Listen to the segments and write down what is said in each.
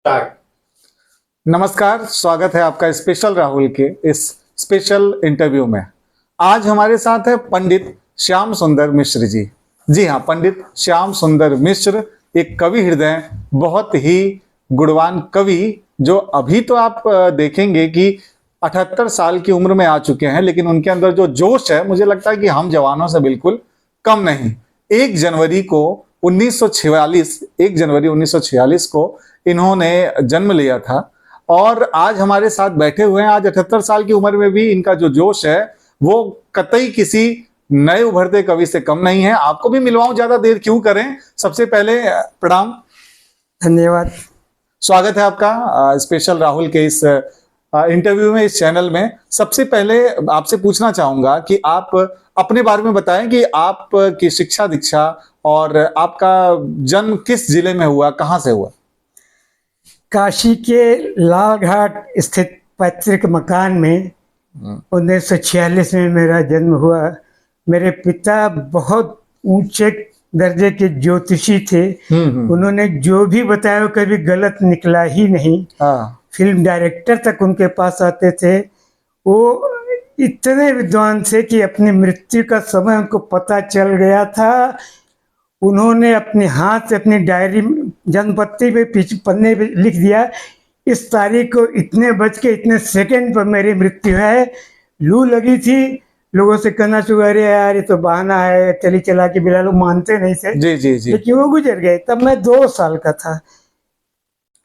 Start. नमस्कार, स्वागत है आपका स्पेशल राहुल के इस स्पेशल इंटरव्यू में। आज हमारे साथ है पंडित श्याम सुंदर मिश्र जी। जी हाँ, पंडित श्याम सुंदर मिश्र एक कवि हृदय, बहुत ही गुणवान कवि, जो अभी तो आप देखेंगे कि 78 साल की उम्र में आ चुके हैं, लेकिन उनके अंदर जो जोश है, मुझे लगता है कि हम जवानों से बिल्कुल कम नहीं। 1 जनवरी 1946 को इन्होंने जन्म लिया था और आज हमारे साथ बैठे हुए हैं। आज 78 साल की उम्र में भी इनका जो जोश है वो कतई किसी नए उभरते कवि से कम नहीं है। आपको भी मिलवाऊं, ज्यादा देर क्यों करें। सबसे पहले प्रणाम, धन्यवाद। स्वागत है आपका स्पेशल राहुल के इस इंटरव्यू में, इस चैनल में। सबसे पहले आपसे पूछना चाहूंगा कि आप अपने बारे में बताएं कि आप की शिक्षा दीक्षा और आपका जन्म किस जिले में हुआ, कहां से हुआ। काशी के लाल घाट स्थित पैतृक मकान में 1946 में मेरा जन्म हुआ। मेरे पिता बहुत ऊंचे दर्जे के ज्योतिषी थे। उन्होंने जो भी बताया वो कभी गलत निकला ही नहीं। फिल्म डायरेक्टर तक उनके पास आते थे। वो इतने विद्वान थे कि अपनी मृत्यु का समय उनको पता चल गया था। उन्होंने अपने हाथ से अपनी डायरी जन्मपत्ती पे पीछे पन्ने पे लिख दिया, इस तारीख को इतने बज के इतने सेकंड पर मेरी मृत्यु है। लू लगी थी, लोगों से कहना शुरू, अरे यार ये तो बहाना है, चली चला के बिला, लोग मानते नहीं थे। जी जी जी। लेकिन वो गुजर गए, तब मैं 2 साल का था।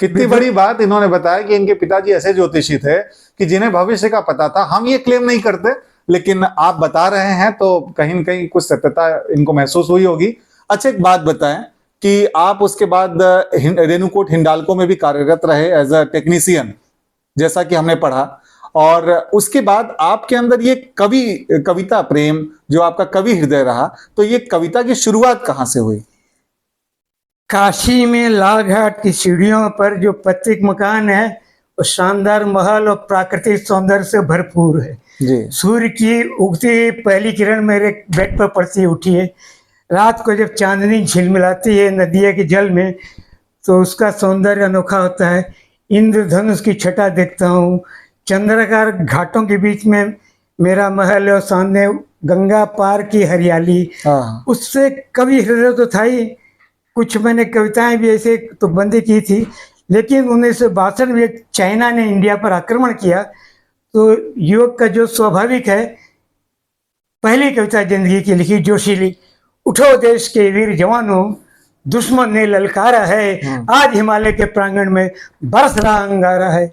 कितनी बड़ी बात इन्होंने बताया कि इनके पिताजी ऐसे ज्योतिषी थे कि जिन्हें भविष्य का पता था। हम ये क्लेम नहीं करते, लेकिन आप बता रहे हैं तो कहीं न कहीं कुछ सत्यता इनको महसूस हुई होगी। अच्छा, एक बात बताएं कि आप उसके बाद रेणुकूट हिंडाल्को में भी कार्यरत रहे एज अ टेक्नीशियन, जैसा कि हमने पढ़ा, और उसके बाद आपके अंदर ये कविता प्रेम, जो आपका कवि हृदय रहा, तो ये कविता की शुरुआत कहां से हुई। काशी में लाल घाट की सीढ़ियों पर जो पैतृक मकान है वो शानदार महल और प्राकृतिक सौंदर्य से भरपूर है जी। सूर्य की उगती हुई पहली किरण मेरे बेड पर पड़ती उठी है। रात को जब चांदनी झिलमिलाती है नदिया के जल में तो उसका सौंदर्य अनोखा होता है। इंद्रधनुष की छटा देखता हूँ, चंद्राकार घाटों के बीच में मेरा महल और सामने गंगा पार की हरियाली। उससे कवि हृदय तो था ही। कुछ मैंने कविताएं भी ऐसे तो बंदी की थी, लेकिन 1962 में चाइना ने इंडिया पर आक्रमण किया तो युवक का जो स्वाभाविक है, पहली कविता जिंदगी की लिखी जोशीली, उठो देश के वीर जवानों, दुश्मन ने ललकारा है, आज हिमालय के प्रांगण में बरस रहा अंगारा है।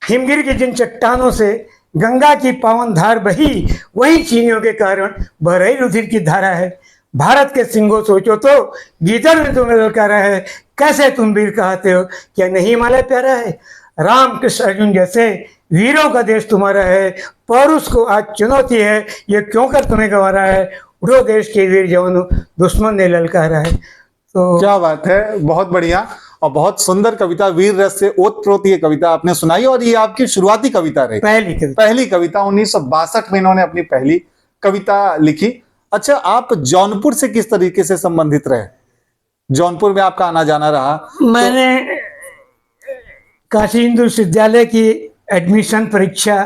हिमगिर की जिन चट्टानों से गंगा की पावन धार बही, वही चीनियों के कारण बह रही रुधिर की धारा है। भारत के सिंगों सोचो तो गीदड़ ने तुम्हें ललकारा है, कैसे तुम वीर कहते हो, क्या नहीं हिमालय प्यारा है। राम कृष्ण अर्जुन जैसे वीरों का देश तुम्हारा है, पौरुष को आज चुनौती है, ये क्यों कर तुम्हें गंवारा है। उठो देश के वीर जवानों, दुश्मन ने ललकारा है। तो क्या बात है, बहुत बढ़िया और बहुत सुंदर कविता, वीर रस से ओतप्रोत ये कविता आपने सुनाई, और ये आपकी शुरुआती कविता रही। पहली कविता 1962 में इन्होंने अपनी पहली कविता लिखी। अच्छा, आप जौनपुर से किस तरीके से संबंधित रहे, जौनपुर में आपका आना जाना रहा। मैंने काशी हिंदू विश्वविद्यालय की एडमिशन परीक्षा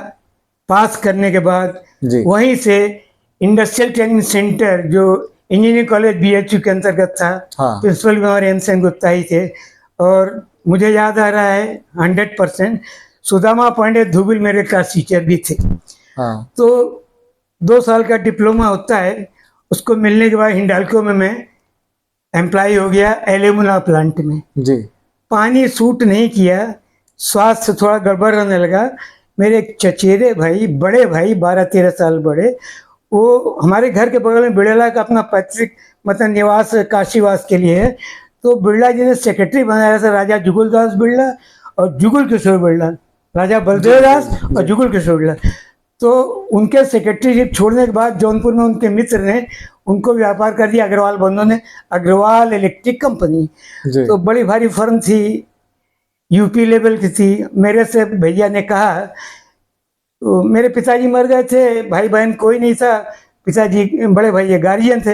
पास करने के बाद वहीं से इंडस्ट्रियल ट्रेनिंग सेंटर, जो इंजीनियरिंग कॉलेज BHU के अंतर्गत था, प्रिंसिपल भी हमारे M. गुप्ता ही थे। और मुझे याद आ रहा है 100% सुदामा पांडे धुबिल मेरे क्लास टीचर भी थे। तो 2 साल का डिप्लोमा होता है, उसको मिलने के बाद हिंडाल्को में मैं एम्प्लॉय हो गया एल्यूमिना प्लांट में। जी। पानी सूट नहीं किया, स्वास्थ्य थोड़ा गड़बड़ रहने लगा। मेरे एक चचेरे भाई, बड़े भाई 12-13 साल बड़े, वो हमारे घर के बगल में बिड़ला का अपना पैतृक मतलब निवास काशीवास के लिए है। तो बिड़ला जी ने सेक्रेटरी बनाया था राजा जुगल दास बिड़ला और जुगल किशोर बिड़ला, राजा बलदेव दास और जुगल किशोर बिड़ला। तो उनके सेक्रेटरीशिप छोड़ने के बाद जौनपुर में उनके मित्र ने उनको व्यापार कर दिया, अग्रवाल बंधु ने, अग्रवाल इलेक्ट्रिक कंपनी। तो बड़ी भारी फर्म थी, यूपी लेवल की थी। मेरे से भैया ने कहा, तो मेरे पिताजी मर गए थे, भाई बहन कोई नहीं था, पिताजी बड़े भैया गार्जियन थे।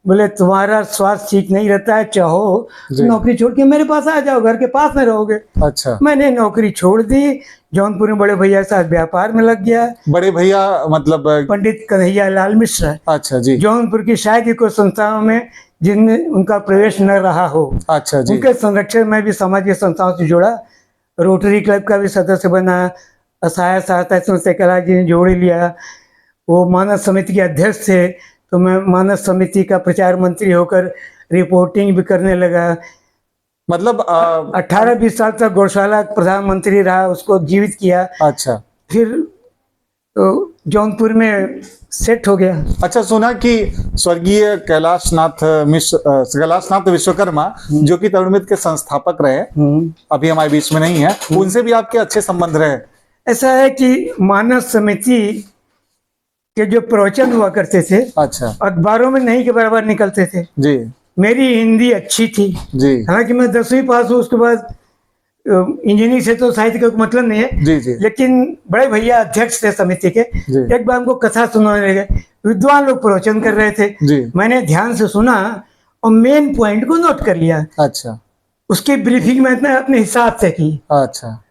बोले तुम्हारा स्वास्थ्य ठीक नहीं रहता है, चाहो जी। नौकरी छोड़ के मेरे पास आ जाओ, घर के पास में रहोगे। अच्छा, मैंने नौकरी छोड़ दी, जौनपुर में बड़े भैया के साथ व्यापार में लग गया। बड़े भैया मतलब पंडित कन्हैया लाल मिश्र, अच्छा जी, जौनपुर की शायद ही कुछ संस्थाओं में जिनमें उनका प्रवेश न रहा हो, अच्छा जी, उनके संरक्षण में भी सामाजिक संस्थाओं से जुड़ा। रोटरी क्लब का भी सदस्य बना, असहाय सहायता संस्था कला जी ने जोड़ लिया। वो मानस समिति के अध्यक्ष थे, तो मैं मानस समिति का प्रचार मंत्री होकर रिपोर्टिंग भी करने लगा। मतलब 18-20 साल तक गौशाला प्रधानमंत्री रहा, उसको जीवित किया। अच्छा फिर तो जौनपुर में सेट हो गया। अच्छा, सुना कि स्वर्गीय कैलाशनाथ विश्वकर्मा जो कि तरुणमित्र के संस्थापक रहे, अभी हमारे बीच में नहीं है, उनसे भी आपके अच्छे संबंध रहे। ऐसा है कि मानस समिति के जो प्रवचन हुआ करते थे, अच्छा अखबारों में नहीं के बराबर निकलते थे। जी मेरी हिंदी अच्छी थी, जी हालांकि मैं 10वीं पास हूँ, उसके बाद इंजीनियरिंग से तो साहित्य का कोई मतलब नहीं है, जी जी लेकिन बड़े भैया अध्यक्ष थे समिति के। जी। एक बार हमको कथा सुनाने लगे, विद्वान लोग प्रवचन कर रहे थे, जी, मैंने ध्यान से सुना और मेन पॉइंट को नोट कर लिया। अच्छा उसकी ब्रीफिंग मैंने अपने हिसाब से की। अच्छा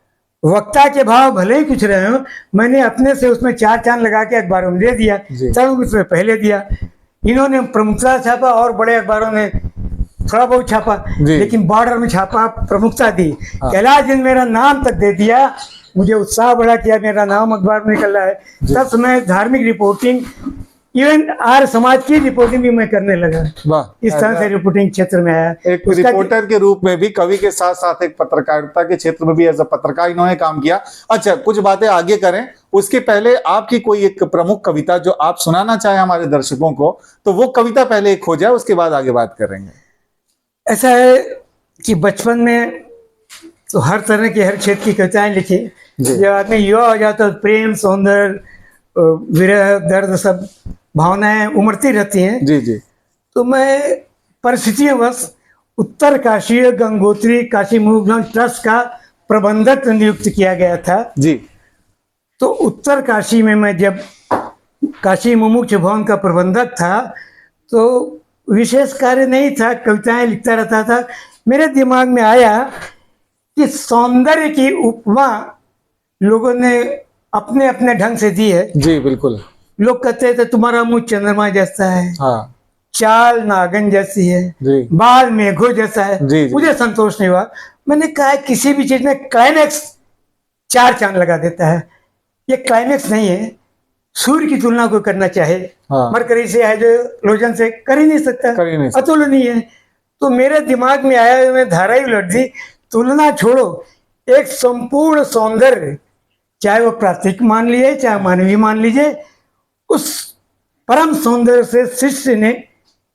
वक्ता के भाव भले ही कुछ रहे हो, मैंने अपने से उसमें 4 चांद लगा के अखबारों में दे दिया, जी। तब उसमें पहले दिया। इन्होंने प्रमुखता छापा और बड़े अखबारों ने थोड़ा बहुत छापा, जी। लेकिन बॉर्डर में छापा, प्रमुखता दी। हाँ। कैलाश जी ने मेरा नाम तक दे दिया, मुझे उत्साह बड़ा किया, मेरा नाम अखबार में निकल रहा है। जी। तब से मैं धार्मिक रिपोर्टिंग, इवन आर्य समाज की रिपोर्टिंग भी मैं करने लगा। वाह, इस तरह से रिपोर्टिंग क्षेत्र में आया। एक उसका- रिपोर्टर के रूप में भी, कवि के साथ साथ एक पत्रकारिता के क्षेत्र में भी एज अ पत्रकार इन्होंने काम किया। अच्छा, कुछ बातें आगे करें, उसके पहले आपकी कोई एक प्रमुख कविता जो आप सुनाना चाहें हमारे दर्शकों को, तो वो कविता पहले एक हो जाए, उसके बाद आगे बात करेंगे। ऐसा है कि बचपन में तो हर तरह की, हर क्षेत्र की कविताएं लिखी। जी। जब आदमी युवा हो जाता है तो प्रेम, सौंदर्य, विरह, दर्द, सब भावनाएं उमड़ती रहती हैं। जी जी तो मैं परिस्थितिवश उत्तर काशी गंगोत्री काशी मुगल ट्रस्ट का प्रबंधक नियुक्त किया गया था। जी तो उत्तर काशी में मैं जब काशी मुमुक्ष भवन का प्रबंधक था, तो विशेष कार्य नहीं था, कविताएं लिखता रहता था। मेरे दिमाग में आया कि सौंदर्य की उपमा लोगों ने अपने अपने ढंग से दी है। जी बिल्कुल, लोग कहते थे तुम्हारा मुंह चंद्रमा जैसा है, हाँ चाल नागन जैसी है, जी बाल मेघों जैसा है। जी, जी। मुझे संतोष नहीं हुआ। मैंने कहा किसी भी चीज में क्लाइमेक्स 4 चांद लगा देता है, ये क्लाइमेक्स नहीं है। सूर्य की तुलना कोई करना चाहे, हाँ। मरकरी से, हाइड्रोजन से कर ही नहीं सकता, कर ही नहीं सकता। अतुलनीय है। तो मेरे दिमाग में आया, मैं धारा ही उलट दी। तुलना छोड़ो, एक संपूर्ण सौंदर्य, चाहे वो प्राकृतिक मान लीजिए चाहे मानवीय मान लीजिए, उस परम सौंदर्य से शिष्य ने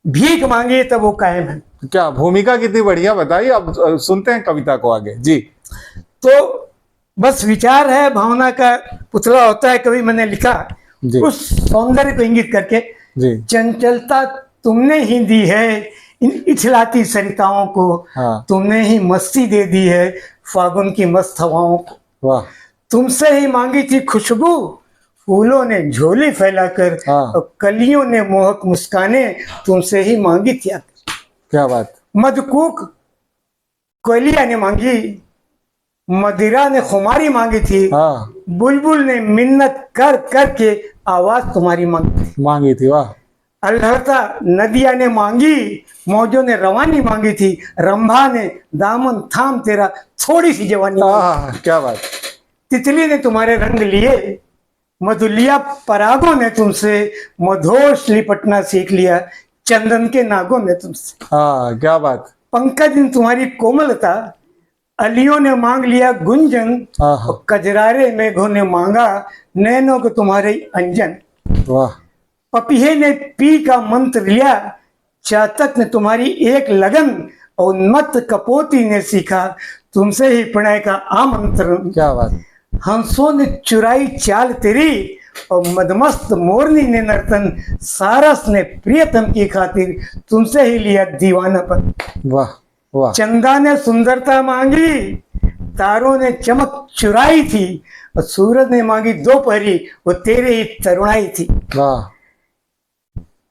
भीख मांगी तब वो कायम है। क्या भूमिका कितनी बढ़िया बताई। अब सुनते हैं कविता को आगे। जी तो बस विचार है, भावना का पुतला होता है, कभी मैंने लिखा जी उस सौंदर्य को इंगित करके। जी चंचलता तुमने ही दी है इन इछलाती सरिताओं को, हाँ। तुमने ही मस्ती दे दी है फागुन की मस्त हवाओं को। वाह, तुमसे ही मांगी थी खुशबू, फूलों ने झोली फैलाकर, हाँ। और कलियों ने मोहक मुस्काने तुमसे ही मांगी थी। क्या बात। मधुकूक कोयलिया ने मांगी, मदिरा ने खुमारी मांगी थी, हाँ, बुलबुल ने मिन्नत कर कर के आवाज तुम्हारी मांगी थी। मांगी थी। वाह, अलहरता नदिया ने मांगी, मौजों ने रवानी मांगी थी, रंभा ने दामन थाम तेरा थोड़ी सी जवानी मांगी। क्या बात। तितली ने तुम्हारे रंग लिए, मधुलिया परागों ने तुमसे मधोश लिपटना सीख लिया, चंदन के नागों ने तुमसे। हाँ, क्या बात। पंकज ने तुम्हारी कोमलता, अलियों ने मांग लिया गुंजन, हाँ हाँ, और कजरारे मेघों ने मांगा नैनों को तुम्हारे अंजन। वाह, पपीहे ने पी का मंत्र लिया, चातक ने तुम्हारी एक लगन, और उन्मत्त कपोती ने सीखा तुमसे ही प्रणय का आमंत्रण। क्या बात। हंसों ने चुराई चाल तेरी, और मदमस्त मोरनी ने नर्तन, सारस ने प्रियतम की खातिर तुमसे ही लिया दीवानापन। वाह वाह, चंदा ने सुंदरता मांगी, तारों ने चमक चुराई थी, और सूरज ने मांगी दोपहरी, वो तेरे ही तरुणाई थी। वाह।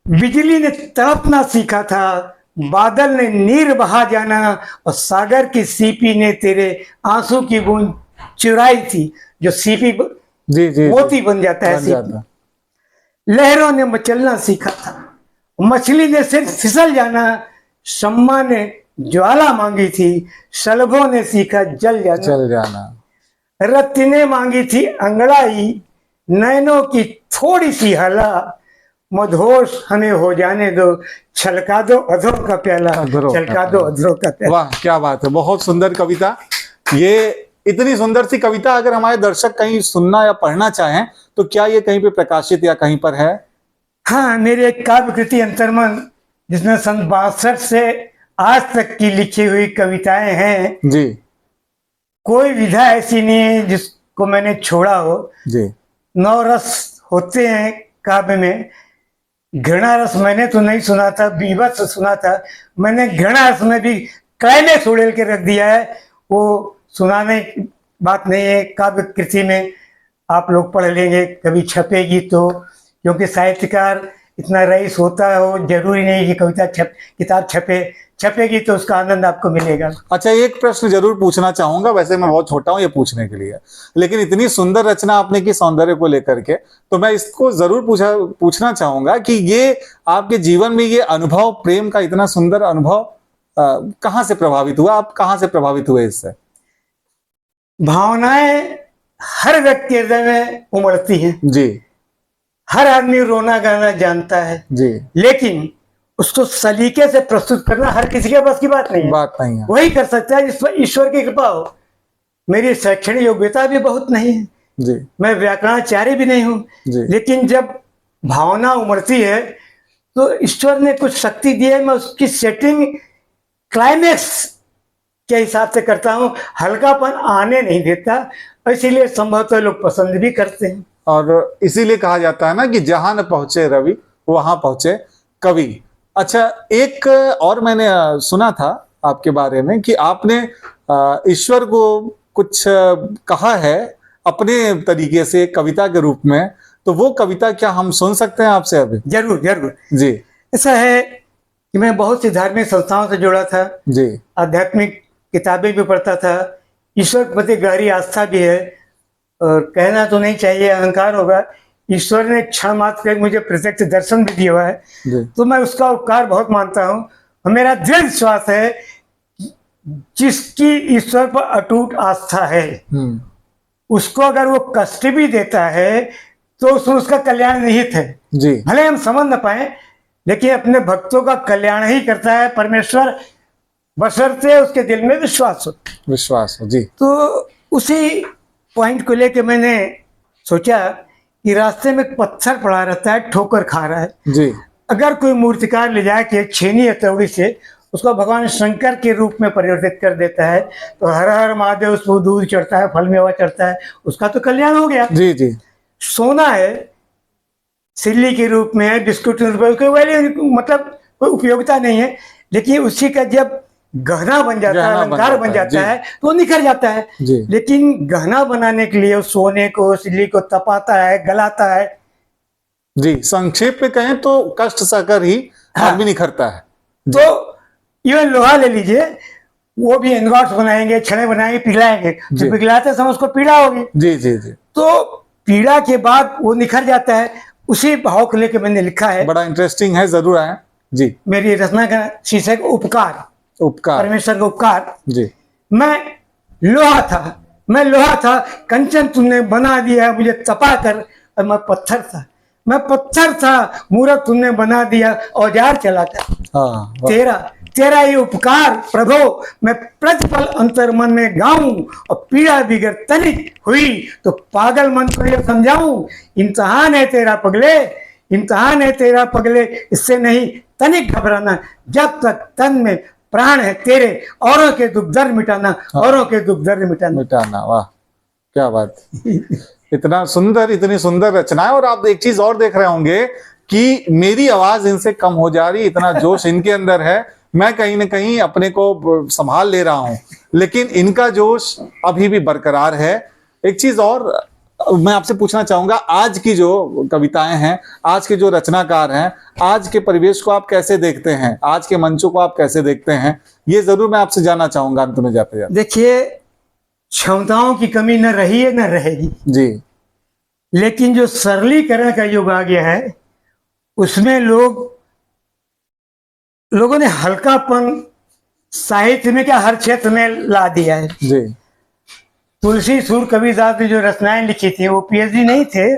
बिजली ने तड़पना सीखा था, बादल ने नीर बहा जाना, और सागर की सीपी ने तेरे आंसू की बूंद चुराई थी। जो सीपी जी जी मोती बन जाता है बन सीपी। जाता। लहरों ने मचलना सीखा था, मछली ने सिर्फ फिसल जाना, शम्मा ने ज्वाला मांगी थी, शलभों ने सीखा जल जाना। चल जाना। रत्ती ने मांगी थी अंगड़ाई, नैनों की थोड़ी सी हला, मधोश हमें हो जाने दो, छलका दो अधरों का प्याला, अधरों का छलका दो प्याला। अधरों का प्याला। वाह क्या बात है, बहुत सुंदर कविता। ये इतनी सुंदर सी कविता अगर हमारे दर्शक कहीं सुनना या पढ़ना चाहें तो क्या ये कहीं पे प्रकाशित या कहीं पर है? हाँ, मेरी एक काव्य कृति अंतर्मन, जिसमें सन 62 से आज तक की लिखी हुई कविताएं हैं। जी कोई विधा ऐसी नहीं है जिसको मैंने छोड़ा हो। जी 9 रस होते हैं काव्य में। घृणा रस मैंने तो नहीं सुना था, बीभत्स सुना था। मैंने घृणा रस में भी क्लाइमेक्स उड़ेल के रख दिया है। वो सुनाने की बात नहीं है, काव्य कृति में आप लोग पढ़ लेंगे, कभी छपेगी तो। क्योंकि साहित्यकार इतना रईस होता हो, जरूरी नहीं कि कविता किताब छपेगी तो उसका आनंद आपको मिलेगा। अच्छा, एक प्रश्न जरूर पूछना चाहूंगा, वैसे मैं बहुत छोटा हूं ये पूछने के लिए, लेकिन इतनी सुंदर रचना आपने की सौंदर्य को लेकर के, तो मैं इसको जरूर पूछना चाहूंगा कि ये आपके जीवन में ये अनुभव, प्रेम का इतना सुंदर अनुभव कहाँ से प्रभावित हुआ? आप कहाँ से प्रभावित हुए इससे? भावनाएं हर व्यक्ति के हृदय में उमड़ती हैं। जी हर आदमी रोना गाना जानता है, जी लेकिन उसको सलीके से प्रस्तुत करना हर किसी के बस की बात नहीं है। बात नहीं है। वही कर सकता है जिस पर ईश्वर की कृपा हो। मेरी शैक्षणिक योग्यता भी बहुत नहीं है, जी मैं व्याकरणाचार्य भी नहीं हूँ, जी लेकिन जब भावना उमड़ती है तो ईश्वर ने कुछ शक्ति दी है। मैं उसकी सेटिंग क्लाइमेक्स के हिसाब से करता हूँ, हल्कापन आने नहीं देता। इसीलिए संभवतः लोग पसंद भी करते हैं। और इसीलिए कहा जाता है ना कि जहां न पहुंचे रवि वहां पहुंचे कवि। अच्छा, एक और मैंने सुना था आपके बारे में कि आपने ईश्वर को कुछ कहा है अपने तरीके से कविता के रूप में, तो वो कविता क्या हम सुन सकते हैं आपसे अभी? जरूर जरूर। जी ऐसा है कि मैं बहुत सी धार्मिक संस्थाओं से जुड़ा था, जी आध्यात्मिक किताबें भी पढ़ता था, ईश्वर के प्रति गहरी आस्था भी है। और कहना तो नहीं चाहिए, अहंकार होगा, ईश्वर ने क्षण मात्र के मुझे प्रत्यक्ष दर्शन भी दिया है, जी तो मैं उसका उपकार बहुत मानता हूँ। और मेरा दृढ़ विश्वास है कि जिसकी ईश्वर पर अटूट आस्था है, उसको अगर वो कष्ट भी देता है तो उसमें उसका कल्याण निहित है। जी भले हम समझ न पाए, लेकिन अपने भक्तों का कल्याण ही करता है परमेश्वर, बशर्ते उसके दिल में विश्वास हो। विश्वास हो। जी तो उसी पॉइंट को लेके मैंने सोचा कि रास्ते में एक पत्थर पड़ा रहता है, ठोकर खा रहा है। जी अगर कोई मूर्तिकार ले जाके एक छेनी या तौड़ी से उसको भगवान शंकर के रूप में परिवर्तित कर देता है, तो हर हर महादेव, उसको दूध चढ़ता है, फल मेवा चढ़ता है, उसका तो कल्याण हो गया। जी जी सोना है, सिल्ली के रूप में है, बिस्कुट के रूप में, कोई वैल्यू मतलब कोई उपयोगिता नहीं है, लेकिन उसी का जब गहना बन जाता है, अलंकार बन जाता है, तो वो निखर जाता है। जी लेकिन गहना बनाने के लिए उस सोने को, सिल्ली को तपाता है, गलाता है। जी, संक्षेप में कहें तो कष्ट सहकर ही आदमी निखरता है। तो इवन लोहा ले लीजिए, वो भी इंगॉट्स बनाएंगे, छड़े बनाएंगे, पिघलाएंगे, तो पिघलाते समय उसको पीड़ा होगी। जी जी जी तो पीड़ा के बाद वो निखर जाता है। उसी भाव को लेकर मैंने लिखा है। बड़ा इंटरेस्टिंग है, जरूर आए। जी, मेरी रचना का शीर्षक उपकार, उपकार। परमेश्वर का उपकार। जी मैं लोहा था, कंचन तुमने बना दिया मुझे तपा कर, और मैं पत्थर था, मूरत तुमने बना दिया औजार चलाकर। हाँ, वाह। तेरा ये उपकार प्रभो मैं प्रतिपल अंतर मन में गाऊं, और पीड़ा बिगर तनिक हुई तो पागल मन को ये समझाऊं। इम्तिहान है तेरा पगले, इससे नहीं तनिक घबराना, जब तक तन में प्राण है तेरे, औरों के दुख दर्द मिटाना, औरों के दुख दर्द मिटाना। वाह क्या बात। इतनी सुंदर रचनाएं। और आप एक चीज और देख रहे होंगे कि मेरी आवाज इनसे कम हो जा रही, इतना जोश इनके अंदर है, मैं कहीं ना कहीं अपने को संभाल ले रहा हूं, लेकिन इनका जोश अभी भी बरकरार है। एक चीज और मैं आपसे पूछना चाहूंगा, आज की जो कविताएं हैं, आज के जो रचनाकार हैं, आज के परिवेश को आप कैसे देखते हैं, आज के मंचों को आप कैसे देखते हैं, ये जरूर मैं आपसे जानना चाहूंगा अंत में जाते जाते। देखिए, क्षमताओं की कमी न रही है न रहेगी, जी लेकिन जो सरलीकरण का युग आ गया है उसमें लोगों ने हल्कापन साहित्य में क्या हर क्षेत्र में ला दिया है। जी तुलसी सूर कबीरदास ने जो रचनाएं लिखी थी वो पीएचडी नहीं थे,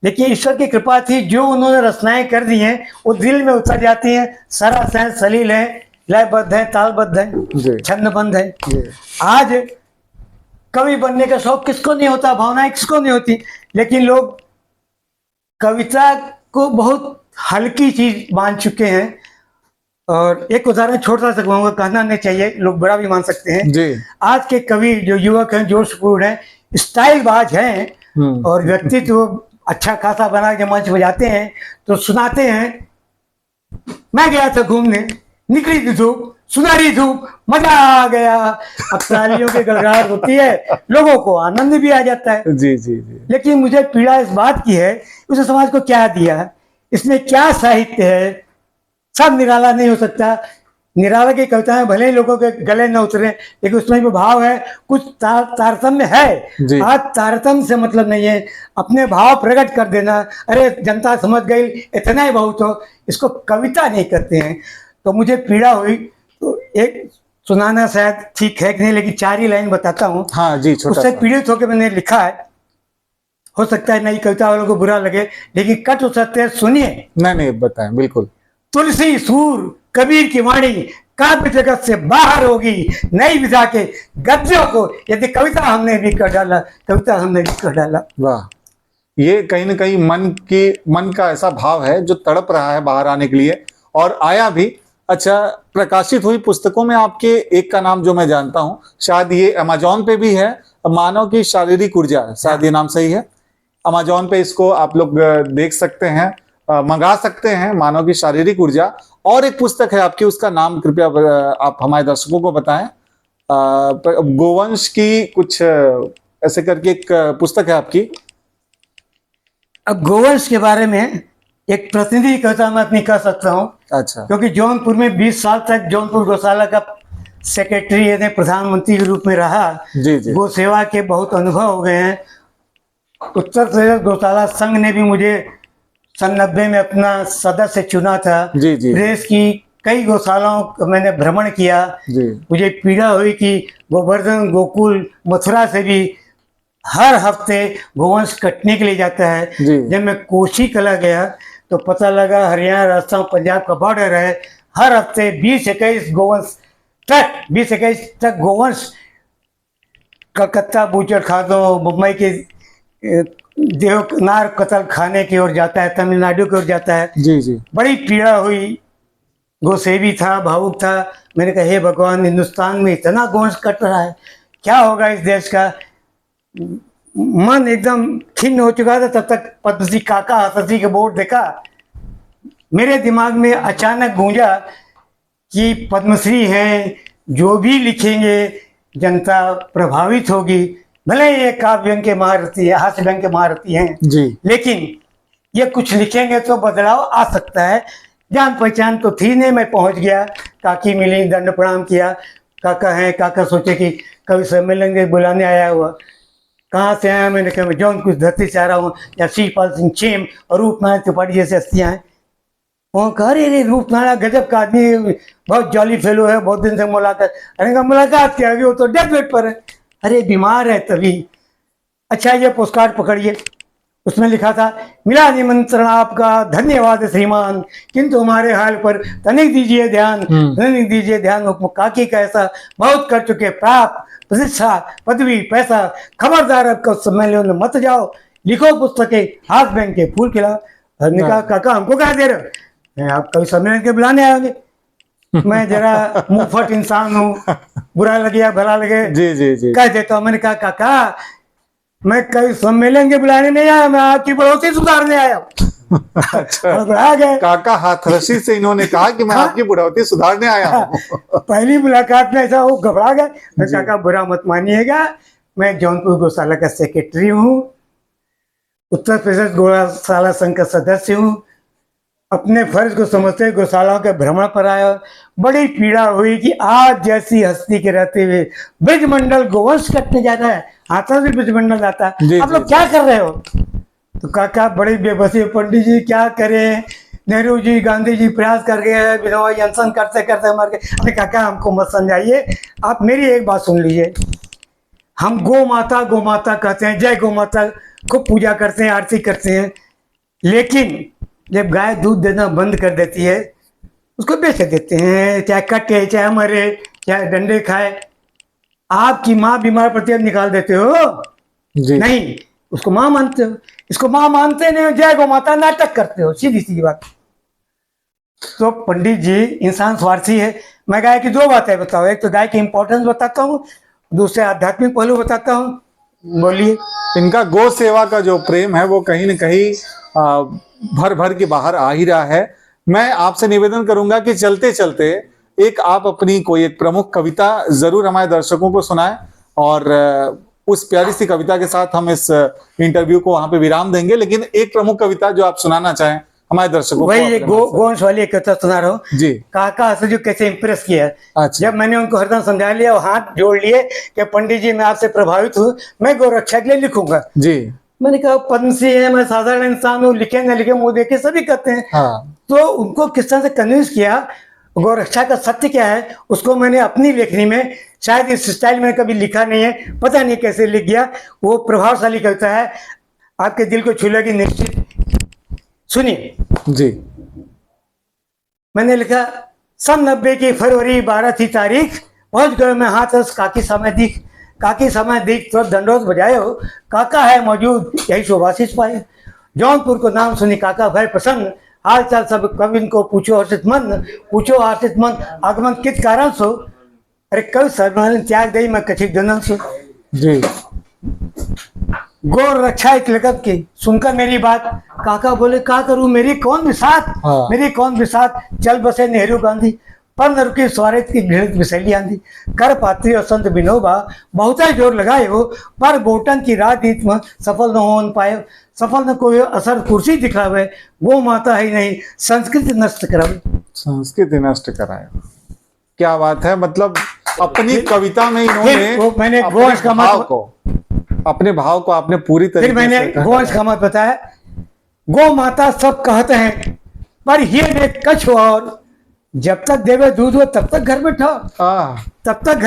लेकिन ईश्वर की कृपा थी, जो उन्होंने रचनाएं कर दी हैं वो दिल में उतर जाती हैं, सरस हैं, सलील हैं, लयबद्ध हैं, तालबद्ध जी। हैं, छंदबद्ध हैं। जी आज कवि बनने का शौक किसको नहीं होता, भावनाएं किसको नहीं होती, लेकिन लोग कविता को बहुत हल्की चीज मान चुके हैं। और एक उदाहरण छोटा सा कहूँगा, कहना नहीं चाहिए, लोग बड़ा भी मान सकते हैं। जी आज के कवि जो युवक हैं, जोशपूर्ण हैं, स्टाइल बाज हैं और व्यक्तित्व अच्छा खासा बना के मंच बजाते हैं तो सुनाते हैं, मैं गया था घूमने, निकली थी धूप, सुनहरी धूप, मजा आ गया। अब तालियों की गड़गड़ाहट होती है, लोगों को आनंद भी आ जाता है। जी जी जी लेकिन मुझे पीड़ा इस बात की है, उसने समाज को क्या दिया, इसमें क्या साहित्य है। सब निराला नहीं हो सकता, निराला की कविताएं भले ही लोगों के गले न उतरे, लेकिन उसमें भी भाव है, कुछ तारतम्य जी। है। आज तारतम्य से मतलब नहीं है, अपने भाव प्रकट कर देना, अरे जनता समझ गई, इतना ही बहुत हो, इसको कविता नहीं करते हैं। तो मुझे पीड़ा हुई, तो एक सुनाना शायद ठीक है कि नहीं, लेकिन 4 ही लाइन बताता हूँ। हाँ जी, छोटा उससे सा। पीड़ित होकर मैंने लिखा है, हो सकता है नई कविता वालों को बुरा लगे, लेकिन कट हो सकते हैं, सुनिए। नहीं बताएं, बिल्कुल। तुलसी सूर कबीर की वाणी काव्य जगत से बाहर होगी, नई विधा के गद्यों को यदि कविता हमने भी कर डाला, कविता हमने भी कर डाला। वाह, ये कहीं ना कहीं मन का ऐसा भाव है जो तड़प रहा है बाहर आने के लिए, और आया भी। अच्छा, प्रकाशित हुई पुस्तकों में आपके एक का नाम जो मैं जानता हूँ, शायद ये अमेजॉन पे भी है, मानव की शारीरिक ऊर्जा, शायद ये नाम सही है। अमेजॉन पे इसको आप लोग देख सकते हैं, मंगा सकते हैं, मानव की शारीरिक ऊर्जा। और एक पुस्तक है आपकी, उसका नाम कृपया आप हमारे दर्शकों को बताएं। गोवंश की कुछ ऐसे करके एक पुस्तक है आपकी। अब गोवंश के बारे में एक प्रतिनिधि कविता मैं अपनी कह सकता हूँ। अच्छा। क्योंकि जौनपुर में 20 साल तक जौनपुर गौशाला का सेक्रेटरी यानी प्रधानमंत्री के रूप में रहा। जी जी। गो सेवा के बहुत अनुभव हो गए हैं। उत्तर प्रदेश गौशाला संघ ने भी मुझे सन 90 में अपना सदस्य चुना था। जी जी। देश की कई गौशालाओं का मैंने भ्रमण किया। जी। मुझे पीड़ा हुई कि गोवर्धन, गोकुल, मथुरा से भी हर हफ्ते गोवंश कटने के लिए जाता है। जी। जब मैं कोशी कला गया तो पता लगा हरियाणा, राजस्थान, पंजाब का बॉर्डर है। हर हफ्ते 20-21 तक गोवंश कलकत्ता बूचड़ खादों, मुंबई के देवनार कतल खाने की ओर जाता है, तमिलनाडु की ओर जाता है। जी जी। बड़ी पीड़ा हुई, गोसेवी था, भावुक था। मैंने कहा हे भगवान, हिंदुस्तान में इतना गोवंश कट रहा है, क्या होगा इस देश का। मन एकदम खिन्न हो चुका था। तब तक पद्मश्री काका हतसी के बोर्ड देखा, मेरे दिमाग में अचानक गूंजा कि पद्मश्री हैं, जो भी लिखेंगे जनता प्रभावित होगी। भले ये काव्य व्यंग के महारथी है, हास्य व्यंग के महारथी हैं जी, लेकिन ये कुछ लिखेंगे तो बदलाव आ सकता है। जान पहचान तो थी नहीं। मैं पहुंच गया, काकी मिली, दंड प्रणाम किया। काका हैं, काका सोचे कि कवि सम्मेलन के बुलाने आया हुआ। कहाँ से आया? मैंने कहा मैं जौन कुछ धरती से आ रहा हूँ, या शिवपाल सिंह चेम और रूपनारायण त्रिपाठी जैसे हस्तियाँ हैं। वो कह रहे रूपनारायण गजब का आदमी, बहुत जॉली फेलो है, बहुत दिन से मुलाकात। अरे कहा मुलाकात क्या होगी, वो तो डेथ बेड पर है। अरे बीमार है तभी। अच्छा, ये पोस्टकार्ड पकड़िए। उसमें लिखा था, मिला निमंत्रण आपका, धन्यवाद श्रीमान, किंतु हमारे हाल पर तनिक दीजिए ध्यान, तनिक दीजिए ध्यान। काकी का ऐसा बहुत कर चुके, प्राप्त प्रतिष्ठा, पदवी, पैसा, खबरदार अब कब सम्मेलन में मत जाओ, लिखो पुस्तकें, हाथ बैंक के फूल खिलाओ। हमने कहा काका हमको क्या दे रहे हो, आप कभी सम्मेलन के बुलाने आएंगे। मैं जरा मुंहफट इंसान हूँ, बुरा लगे या भला लगे जी जी जी। कह देता हूँ। मैंने कहा काका मैं कई सम्मेलन के बुलाने नहीं आया, मैं आपकी बढ़ोतरी सुधारने आया हूँ। अच्छा। आ गए काका हाथरसी से इन्होंने कहा कि मैं आपकी बुढ़ौती सुधारने आया हूँ। पहली मुलाकात में ऐसा वो घबरा गए। मैं काका बुरा मत मानिएगा, मैं जौनपुर गौशाला का सेक्रेटरी हूँ, उत्तर प्रदेश गौशाला संघ का सदस्य हूँ। अपने फर्ज को समझते हुए गौशालाओं के भ्रमण पर आया। बड़ी पीड़ा हुई कि आज जैसी हस्ती के रहते हुए ब्रजमंडल गोवंश कटने जा रहा है। आता भी ब्रजमंडल आता, जी, आप जी, लोग क्या कर रहे हो? तो काका बड़ी बेबसी, पंडित जी क्या करें, नेहरू जी गांधी जी प्रयास कर गए, विनोबा अनशन करते करते मर गए। अरे काका हमको मत समझाइए, आप मेरी एक बात सुन लीजिए। हम गौ माता कहते हैं, जय गौ माता खूब पूजा करते हैं, आरती करते हैं, लेकिन जब गाय दूध देना बंद कर देती है उसको बेच देते हैं, चाहे कटे चाहे मरे चाहे डंडे खाए। आपकी माँ बीमार पड़ती है निकाल देते हो? जी, नहीं, उसको माँ मानते हो। इसको माँ मानते नहीं हो, जय गौ माता नाटक करते हो, सीधी सी बात। तो पंडित जी इंसान स्वार्थी है। मैं गाय की दो बातें बताओ, एक तो गाय की इंपॉर्टेंस बताता हूँ, दूसरे आध्यात्मिक पहलू बताता हूँ। बोलिए। इनका गौ सेवा का जो प्रेम है वो कहीं न कहीं भर भर के बाहर आ ही रहा है। मैं आपसे निवेदन करूंगा कि चलते चलते एक आप अपनी कोई एक प्रमुख कविता जरूर हमारे दर्शकों को सुनाएं, और उस प्यारी सी कविता के साथ हम इस इंटरव्यू को वहां पे विराम देंगे। लेकिन एक प्रमुख कविता जो आप सुनाना चाहें हमारे दर्शकों को वही ये अपने मुंह से। गोवंश वाली एक कथा सुना रहा हूँ। जी, काका से जो कैसे इंप्रेस किया है। अच्छा, जब मैंने उनको हरदम समझा लिया और हाथ जोड़ लिए कि पंडित जी मैं आपसे प्रभावित हूँ, मैं गौरक्षा के लिए लिखूंगा। जी, मैंने कहा पद्मश्री है, मैं साधारण इंसान हूँ, लिखे न लिखे मुंह देखे सभी कहते हैं। हाँ, तो उनको किस तरह से कन्विंस किया, गौरक्षा का सत्य क्या है, उसको मैंने अपनी लेखनी में, शायद इस स्टाइल में कभी लिखा नहीं है, पता नहीं कैसे लिख गया। वो प्रभावशाली कविता है, आपके दिल को छू लेगी निश्चित। सुनिए। जी, मैंने लिखा, सन 90 की फरवरी 12 थी तारीख, पहुंच गए मैं हाथरस काकी समय दिख तो दंडोत बजाए हो, काका है मौजूद यही शोभाशीष पाए। जौनपुर को नाम सुनी काका भय प्रसन्न, हाल चाल सब कविन को पूछो हर्षित मन, आगमन कित कारण सो, अरे कवि सर्वनारायण त्याग दई मैं कछिक जनन सो। जी, गौर रक्षा एक लेखक की, सुनकर मेरी बात काका बोले का करूं, मेरी कौन बिसात, चल बसे नेहरू गांधी, पर न रुकी स्वार्थ की घृणित विशैली आंधी, कर पात्री और संत विनोबा बहुत ही जोर लगाए हो, पर बोटन की राजनीति में सफल न हो पाए, सफल न कोई असर कुर्सी दिखावे, वो माता ही नहीं संस्कृति नष्ट करावे। संस्कृति नष्ट कराए। क्या बात है, मतलब अपनी कविता में इन्होंने मैंने अपने गोवंश का अपने भाव को आपने पूरी तरीके फिर मैंने से गोवंश का मत बताया। गौ माता सब कहते हैं, पर ये देख कछ और, जब तक देवे दूध वो तब तक घर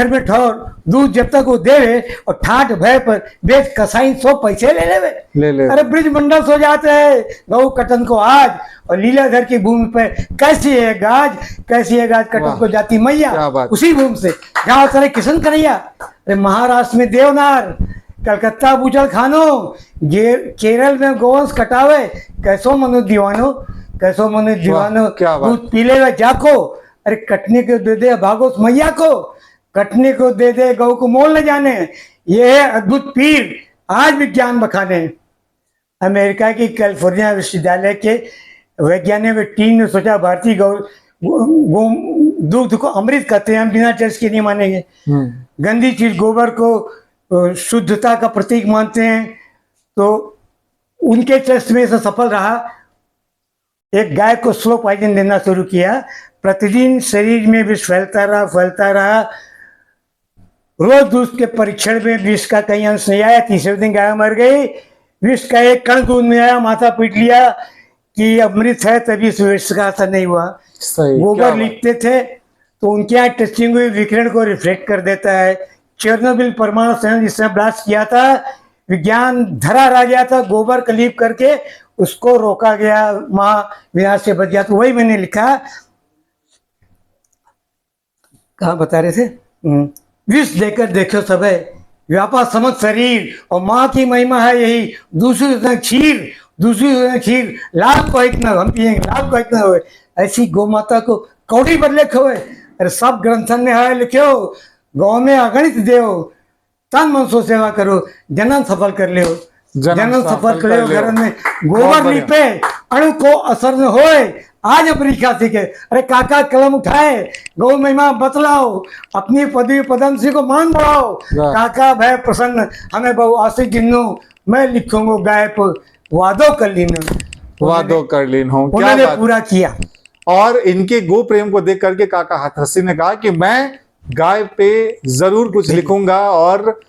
में ठहर, दूध जब तक वो देवे, और ठाठ भय पर बेच कसाई 100 पैसे ले। अरे ब्रिज मंडल सो जाते हैं गौ कटन को आज, और लीलाधर की भूमि पे कैसी है गाज कटन को जाती मैया, उसी भूमि से जहाँ उतरे किशन कन्हैया। अरे महाराष्ट्र में देवनार, कलकत्ता बूचड़ खानो, केरल में गोवंश कटावे, कैसो मनो दीवानो, दूध पी ले जाको, अरे कटने को दे दे भागो मैया को, कटने को दे दे गौ को मोल न जाने, ये है अद्भुत पीर आज विज्ञान बखाने। अमेरिका की कैलिफोर्निया विश्वविद्यालय के वैज्ञानिकों की टीम ने सोचा भारतीय गौ दूध को अमृत कहते हैं, हम बिना टेस्ट के नहीं मानेंगे। गंदी चीज गोबर को शुद्धता का प्रतीक मानते हैं, तो उनके टेस्ट में से सफल रहा। एक गाय को स्लो पॉइजन देना शुरू किया, प्रतिदिन शरीर में विष फैलता रहा। रोज दूध के परीक्षण में विष का कहीं अंश नहीं आया, तीसरे दिन गाय मर गई। विष का एक कण दूध में आया, माथा पीट लिया कि अमृत है, तभी इस विष का असर नहीं हुआ। गोबर लिखते थे तो उनके यहाँ टेस्टिंग हुई, विकिरण को रिफ्लेक्ट कर देता है। चेरनोबिल परमाणु संयंत्र जिसने ब्लास्ट किया था, विज्ञान धरा रह गया था, गोबर का लीप करके उसको रोका गया, महाविनाश से बच गया। तो वही मैंने लिखा, कहाँ बता रहे थे, विष देकर देखो सब है व्यापा समझ शरीर, और माँ की महिमा है यही, दूसरी खीर लाभ को इतना हम पिएंगे, लाभ को इतना हुए। ऐसी गौ माता को कौड़ी बदले खोए। अरे सब ग्रंथन में है लिखो, गौ में अगणित देव, तन मन सो सेवा करो, जन्म सफल कर ले, घर में गोबर लिपे, अणु को असर न होए, आज अमेरिका सीखे। अरे काका कलम उठाए, गौ महिमा बतलाओ, अपनी पदवी पदमसी को मान बढ़ाओ, काका भय प्रसन्न हमें बहु आशी गिन्नो, मैं लिखूंगा गाय पर वादो कर लीन वादो कर लीन हूँ, क्या उन्होंने बात। पूरा किया। और इनके गो प्रेम को देख करके काका हाथरसी ने कहा कि मैं गाय पे जरूर कुछ लिखूंगा और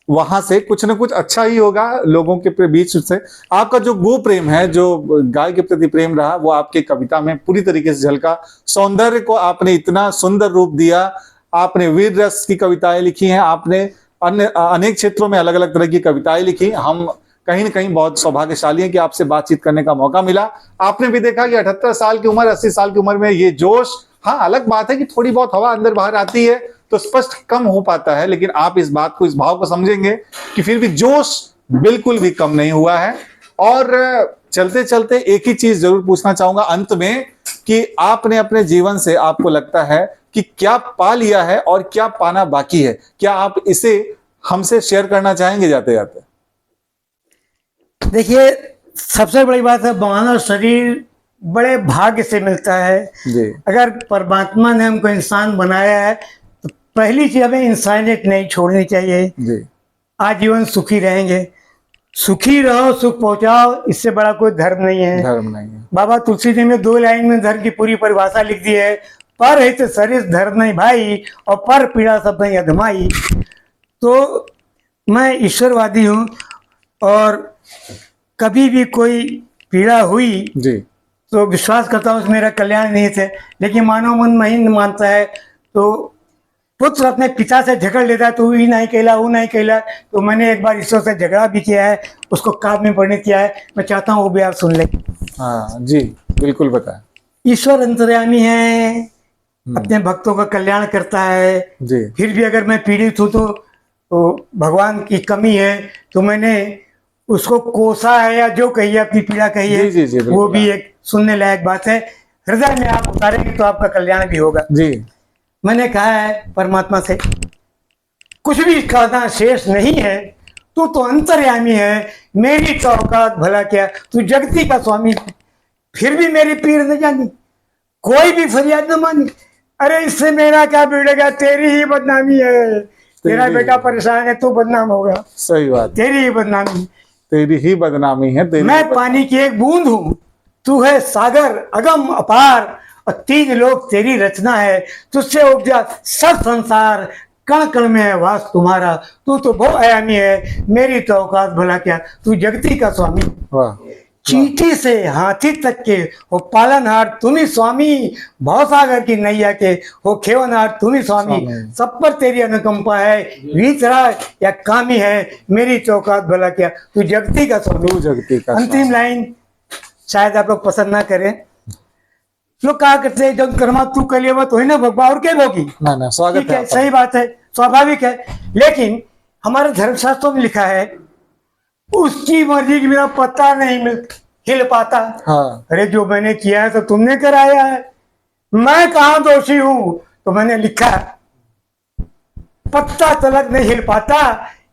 वहां से कुछ ना कुछ अच्छा ही होगा लोगों के बीच से। आपका जो गो प्रेम है, जो गाय के प्रति प्रेम रहा, वो आपकी कविता में पूरी तरीके से झलका। सौंदर्य को आपने इतना सुंदर रूप दिया। आपने वीर रस की कविताएं लिखी हैं, आपने अन्य अनेक क्षेत्रों में अलग अलग तरह की कविताएं लिखी। हम कहीं ना कहीं बहुत सौभाग्यशाली हैं कि आपसे बातचीत करने का मौका मिला। आपने भी देखा कि 78 साल की उम्र, 80 साल की उम्र में ये जोश, हाँ अलग बात है कि थोड़ी बहुत हवा अंदर बाहर आती है तो स्पष्ट कम हो पाता है, लेकिन आप इस बात को, इस भाव को समझेंगे कि फिर भी जोश बिल्कुल भी कम नहीं हुआ है। और चलते चलते एक ही चीज जरूर पूछना चाहूंगा अंत में, कि आपने अपने जीवन से, आपको लगता है कि क्या पा लिया है और क्या पाना बाकी है? क्या आप इसे हमसे शेयर करना चाहेंगे जाते जाते? देखिए, सबसे बड़ी बात है, मानव शरीर बड़े भाग्य से मिलता है। जी अगर परमात्मा ने हमको इंसान बनाया है तो पहली चीज हमें इंसानियत नहीं छोड़नी चाहिए। जी आजीवन सुखी रहेंगे। सुखी रहो, सुख पहुंचाओ, इससे बड़ा कोई धर्म नहीं है। धर्म नहीं है। बाबा तुलसी जी ने 2 लाइन में धर्म की पूरी परिभाषा लिख दी है। पर हित सरिस धर्म नहीं भाई, और पर पीड़ा सब नहीं अधमाई। तो मैं ईश्वरवादी हूँ, और कभी भी कोई पीड़ा हुई जी तो विश्वास करता हूँ मेरा कल्याण नहीं थे। लेकिन मानव मन नहीं मानता है, तो पुत्र अपने पिता से झगड़ लेता है, तो वो नहीं कहला, वो नहीं कहला। तो मैंने एक बार ईश्वर से झगड़ा भी किया है, उसको काव्य में परिणत किया है। मैं चाहता हूँ वो भी आप सुन ले। हाँ जी बिल्कुल बताएं। ईश्वर अंतर्यामी है, अपने भक्तों का कल्याण करता है। जी फिर भी अगर मैं पीड़ित हूँ तो भगवान की कमी है, तो मैंने उसको कोसा है या जो कही है, अपनी पीड़ा कही है, जी, बिल्कुल। वो भी एक सुनने लायक बात है। हृदय में आप उतारेंगे तो आपका कल्याण भी होगा। जी मैंने कहा है परमात्मा से, कुछ भी कहना शेष नहीं है, तू तो अंतर्यामी है, मेरी तो औकात भला क्या, तू जगती का स्वामी है। फिर भी मेरी पीड़ न जानी, कोई भी फरियाद न मानी। अरे इससे मेरा क्या बिगड़ेगा, तेरी ही बदनामी है। तेरा बेटा परेशान है, तू बदनाम होगा। सही बात। तेरी ही बदनामी, तेरी ही बदनामी है। तेरी मैं पानी की एक बूंद हूँ, तू है सागर अगम अपार, और 3 लोग तेरी रचना है। तुझसे उपजा सब संसार, कण कण में है वास तुम्हारा। तू तो बहुआयामी है, मेरी तो औकात भला क्या, तू जगती का स्वामी। वाह। चींटी से हाथी तक के हो पालनहार तुम ही स्वामी, भवसागर की नैया के हो खेवनहार तुम ही स्वामी। सब पर तेरी अनुकंपा है, वीतरा या कामी है, मेरी चौकात भला क्या, तू जगती का स्वामी। तू जगती का अंतिम लाइन शायद आप लोग पसंद ना करें। लोग कहा करते हैं जब कर्मा तू कर लिया तो ही ना भगवा, और क्या भोगी। ना स्वागत ठीक है, सही बात है, स्वाभाविक है। लेकिन हमारे धर्मशास्त्रों में लिखा है, उसकी मर्जी की मेरा पता नहीं हिल पाता। हाँ। अरे जो मैंने किया है तो तुमने कराया है, मैं कहाँ दोषी हूं। तो मैंने लिखा, पत्ता तलक नहीं हिल पाता,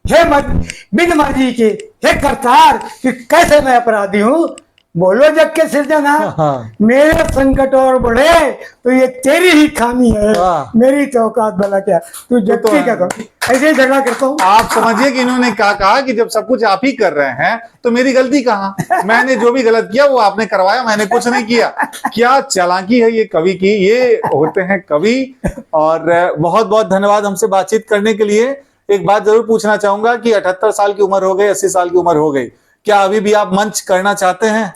हे बिन मर्जी के हे करतार, कि कैसे मैं अपराधी हूँ। बोलो जग के सिरजनहार, हाँ। मेरे संकट और बढ़े तो ये तेरी ही खामी है, मेरी तो औकात भला क्या, तू जगती का कम। ऐसे ही झगड़ा करता हूँ। आप समझिए कि इन्होंने क्या कहा कि जब सब कुछ आप ही कर रहे हैं तो मेरी गलती कहाँ, मैंने जो भी गलत किया वो आपने करवाया, मैंने कुछ नहीं किया। क्या चालाकी है ये कवि की, ये होते हैं कवि। और बहुत बहुत धन्यवाद हमसे बातचीत करने के लिए। एक बात जरूर पूछना चाहूंगा कि 78 साल की उम्र हो गई, 80 साल की उम्र हो गई, क्या अभी भी आप मंच करना चाहते हैं?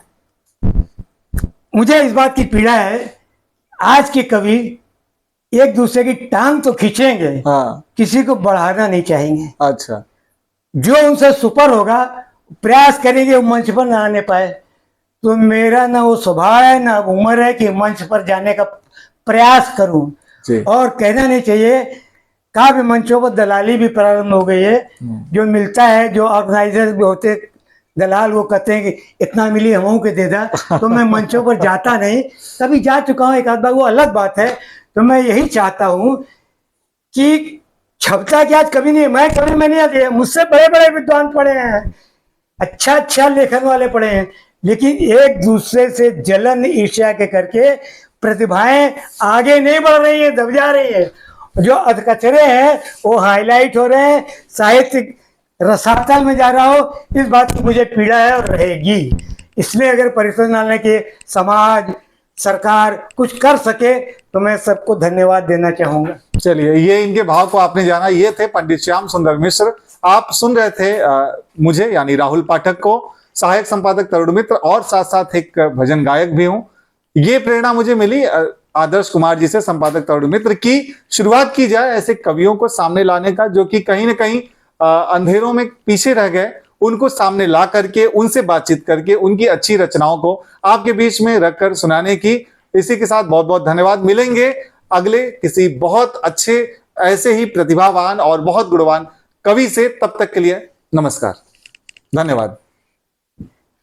मुझे इस बात की पीड़ा है, आज के कवि एक दूसरे की टांग तो खींचेंगे, हाँ। किसी को बढ़ाना नहीं चाहेंगे। अच्छा। जो उनसे सुपर होगा प्रयास करेंगे वो मंच पर ना आने पाए। तो मेरा ना वो स्वभाव है ना उम्र है कि मंच पर जाने का प्रयास करूं। और कहना नहीं चाहिए, काव्य मंचों पर दलाली भी प्रारंभ हो गई है। जो मिलता है, जो ऑर्गेनाइजर भी होते दलाल, वो कहते हैं कि इतना मिली हमों के दे दा। तो मैं मंचों पर जाता नहीं, कभी जा चुका हूँ एक आध बार, वो अलग बात है। तो मैं यही चाहता हूँ कि छपता क्या कभी नहीं, मैं कभी मैंने दिया, मुझसे बड़े बड़े विद्वान पढ़े हैं, अच्छा अच्छा लेखन वाले पढ़े हैं, लेकिन एक दूसरे से जलन ईर्ष्या के करके प्रतिभाएं आगे नहीं बढ़ रही है, दब जा रही है। जो अधकचरे हैं वो हाईलाइट हो रहे हैं, साहित्य रसातल में जा रहा हो, इस बात की मुझे पीड़ा है और रहेगी। इसमें अगर परिषद नालय के समाज सरकार कुछ कर सके तो मैं सबको धन्यवाद देना चाहूंगा। चलिए, ये इनके भाव को आपने जाना। ये थे पंडित श्याम सुंदर मिश्र। आप सुन रहे थे मुझे यानी राहुल पाठक को, सहायक संपादक तरुण मित्र, और साथ साथ एक भजन गायक भी हूं। ये प्रेरणा मुझे मिली आदर्श कुमार जी से, संपादक तरुण मित्र, की शुरुआत की जाए ऐसे कवियों को सामने लाने का जो कि कहीं ना कहीं अंधेरों में पीछे रह गए, उनको सामने ला करके, उनसे बातचीत करके, उनकी अच्छी रचनाओं को आपके बीच में रखकर सुनाने की। इसी के साथ बहुत बहुत धन्यवाद। मिलेंगे अगले किसी बहुत अच्छे, ऐसे ही प्रतिभावान और बहुत गुणवान कवि से। तब तक के लिए नमस्कार, धन्यवाद।